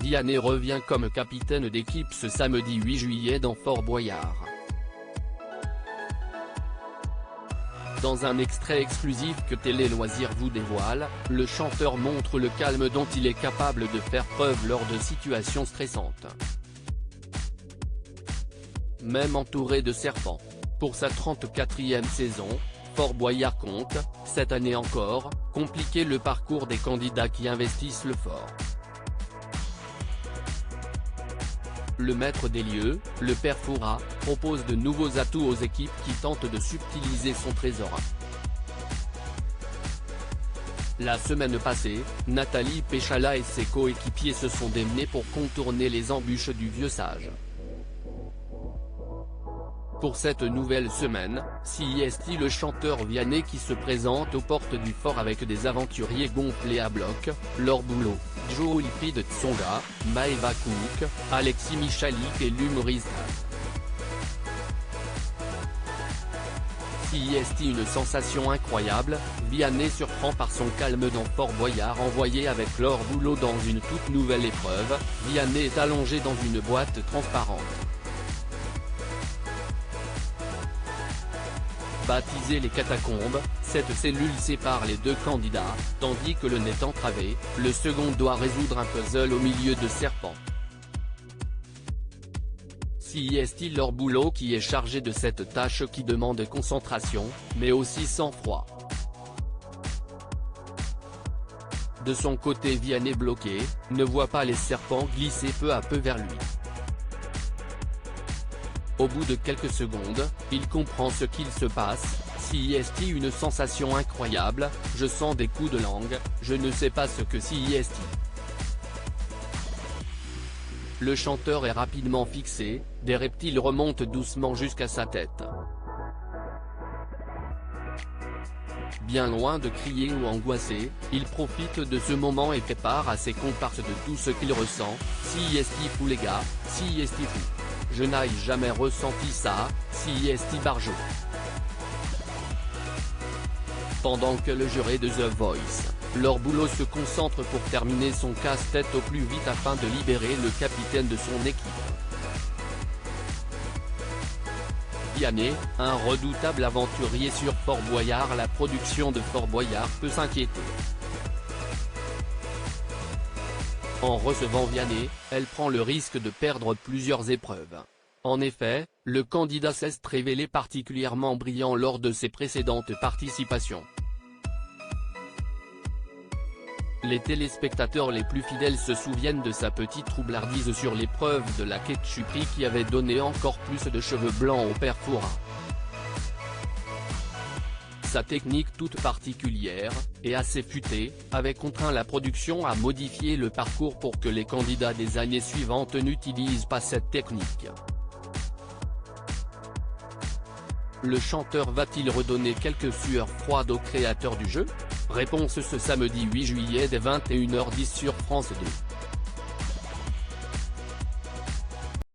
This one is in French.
Vianney revient comme capitaine d'équipe ce samedi 8 juillet dans Fort Boyard. Dans un extrait exclusif que Télé Loisirs vous dévoile, le chanteur montre le calme dont il est capable de faire preuve lors de situations stressantes. Même entouré de serpents. Pour sa 34e saison, Fort Boyard compte, cette année encore, compliquer le parcours des candidats qui investissent le fort. Le maître des lieux, le père Fouras, propose de nouveaux atouts aux équipes qui tentent de subtiliser son trésor. La semaine passée, Nathalie Péchala et ses coéquipiers se sont démenés pour contourner les embûches du vieux sage. Pour cette nouvelle semaine, CIST le chanteur Vianney qui se présente aux portes du fort avec des aventuriers gonflés à bloc, Laure Boulot, Joe Wilfried Tsonga, Maeva Cook, Alexis Michalik et l'humoriste. CIST une sensation incroyable, Vianney surprend par son calme dans Fort Boyard envoyé avec Laure Boulot dans une toute nouvelle épreuve, Vianney est allongé dans une boîte transparente. Baptisée les catacombes, cette cellule sépare les deux candidats, tandis que le net entravé, le second doit résoudre un puzzle au milieu de serpents. CIST Laure Boulot qui est chargé de cette tâche qui demande concentration, mais aussi sang-froid. De son côté Vianney bloqué, ne voit pas les serpents glisser peu à peu vers lui. Au bout de quelques secondes, il comprend ce qu'il se passe, CIST une sensation incroyable, je sens des coups de langue, je ne sais pas ce que CIST. Le chanteur est rapidement fixé, des reptiles remontent doucement jusqu'à sa tête. Bien loin de crier ou angoisser, il profite de ce moment et fait part à ses comparses de tout ce qu'il ressent, CIST fou les gars, CIST fou. Je n'ai jamais ressenti ça, CIST Barjo. Pendant que le juré de The Voice, Laure Boulot se concentre pour terminer son casse-tête au plus vite afin de libérer le capitaine de son équipe. Vianney, un redoutable aventurier sur Fort Boyard. La production de Fort Boyard peut s'inquiéter. En recevant Vianney, elle prend le risque de perdre plusieurs épreuves. En effet, le candidat s'est révélé particulièrement brillant lors de ses précédentes participations. Les téléspectateurs les plus fidèles se souviennent de sa petite troublardise sur l'épreuve de la ketchuperie qui avait donné encore plus de cheveux blancs au père Fouras. Sa technique toute particulière, et assez futée, avait contraint la production à modifier le parcours pour que les candidats des années suivantes n'utilisent pas cette technique. Le chanteur va-t-il redonner quelques sueurs froides aux créateurs du jeu? Réponse ce samedi 8 juillet dès 21h10 sur France 2.